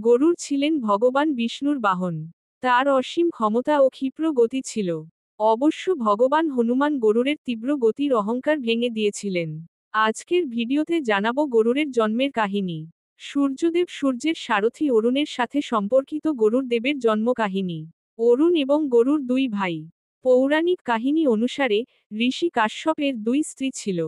গরুর ছিলেন ভগবান বিষ্ণুর বাহন। তার অসীম ক্ষমতা ও ক্ষিপ্র গতি ছিল। অবশ্য ভগবান হনুমান গরুরের তীব্র গতির অহংকার ভেঙে দিয়েছিলেন। আজকের ভিডিওতে জানাবো গরুরের জন্মের কাহিনী। সূর্যদেব সূর্যের সারথি অরুণের সাথে সম্পর্কিত গরুর দেবের জন্ম কাহিনী। অরুণ এবং গরুর দুই ভাই। পৌরাণিক কাহিনী অনুসারে ঋষি কাশ্যপের দুই স্ত্রী ছিল।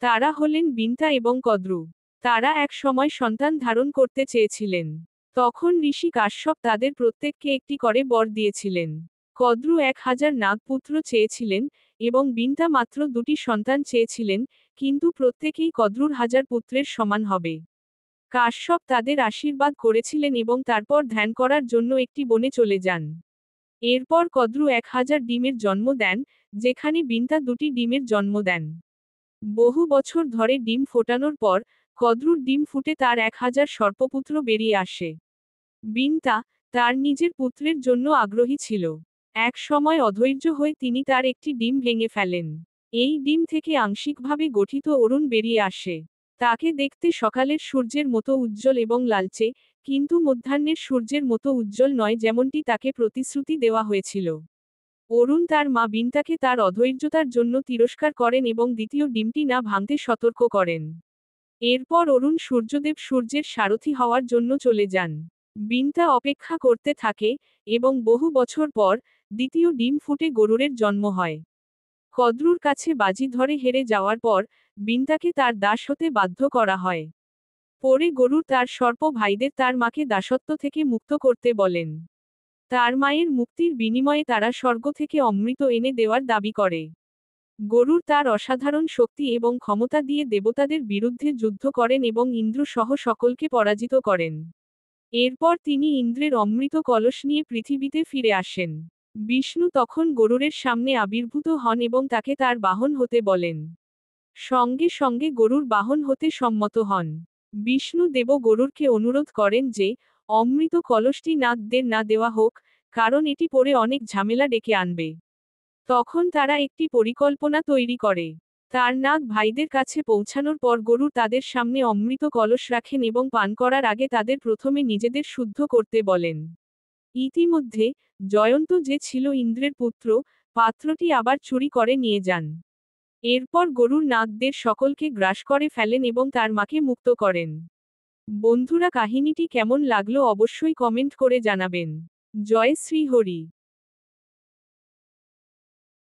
তারা হলেন বিন্তা এবং কদ্রু। তারা এক সময় সন্তান ধারণ করতে চেয়েছিলেন। তখন ঋষি কাশ্যপ তাদের প্রত্যেককে একটি করে বর দিয়েছিলেন। কদ্রু 1000 নাগপুত্র চেয়েছিলেন, এবং বিন্তা মাত্র 2টি সন্তান চেয়েছিলেন, কিন্তু প্রত্যেকেই কদ্রুর 1000 পুত্রের সমান হবে। কাশ্যপ তাদের আশীর্বাদ করেছিলেন এবং তারপর ধ্যান করার জন্য একটি বনে চলে যান। এরপর কদ্রু 1000 ডিমের জন্ম দেন, যেখানে বিন্তা 2টি ডিমের জন্ম দেন। বহু বছর ধরে ডিম ফোটানোর পর, কদ্রুর ডিম ফুটে তার 1000 সর্পপুত্র বেরিয়ে আসে। বিন্তা তার নিজের পুত্রের জন্য আগ্রহী ছিল। এক সময় অধৈর্য হয়ে তিনি তার একটি ডিম ভেঙে ফেলেন। এই ডিম থেকে আংশিকভাবে গঠিত অরুণ বেরিয়ে আসে। তাকে দেখতে সকালের সূর্যের মতো উজ্জ্বল এবং লালচে, কিন্তু মধ্যাহ্নের সূর্যের মতো উজ্জ্বল নয় যেমনটি তাকে প্রতিশ্রুতি দেওয়া হয়েছিল। অরুণ তার মা বিন্তাকে তার অধৈর্যতার জন্য তিরস্কার করেন এবং দ্বিতীয় ডিমটি না ভাঙতে সতর্ক করেন। এরপর অরুণ সূর্যদেব সূর্যের সারথি হওয়ার জন্য চলে যান। বিন্তা অপেক্ষা করতে থাকে, এবং বহু বছর পর, দ্বিতীয় ডিম ফুটে গরুরের জন্ম হয়। কদ্রুর কাছে বাজি ধরে হেরে যাওয়ার পর, বিন্তাকে তার দাস হতে বাধ্য করা হয়। পরে গরুর তার সর্প ভাইদের তার মাকে দাসত্ব থেকে মুক্ত করতে বলেন। তার মায়ের মুক্তির বিনিময়ে তারা স্বর্গ থেকে অমৃত এনে দেওয়ার দাবি করে। গরুর তার অসাধারণ শক্তি এবং ক্ষমতা দিয়ে দেবতাদের বিরুদ্ধে যুদ্ধ করেন এবং ইন্দ্র সহ সকলকে পরাজিত করেন। এরপর তিনি ইন্দ্রের অমৃত কলস নিয়ে পৃথিবীতে ফিরে আসেন। বিষ্ণু তখন গরুরের সামনে আবির্ভূত হন এবং তাকে তার বাহন হতে বলেন। সঙ্গে সঙ্গে গরুর বাহন হতে সম্মত হন। বিষ্ণু দেব গরুরকে অনুরোধ করেন যে, অমৃত কলসটি নাগদের না দেওয়া হোক, কারণ এটি পরে অনেক ঝামেলা ডেকে আনবে। তখন তারা একটি পরিকল্পনা তৈরি করে। তার নাগ ভাইদের কাছে পৌঁছানোর পর গরু তাদের সামনে অমৃত কলস রাখেন এবং পান করার আগে তাদের প্রথমে নিজেদের শুদ্ধ করতে বলেন। ইতিমধ্যে, জয়ন্ত যে ছিল ইন্দ্রের পুত্র, পাত্রটি আবার চুরি করে নিয়ে যান। এরপর গরুর নাগদের সকলকে গ্রাস করে ফেলেন এবং তার মাকে মুক্ত করেন। বন্ধুরা, কাহিনীটি কেমন লাগলো অবশ্যই কমেন্ট করে জানাবেন। জয় শ্রী হরি।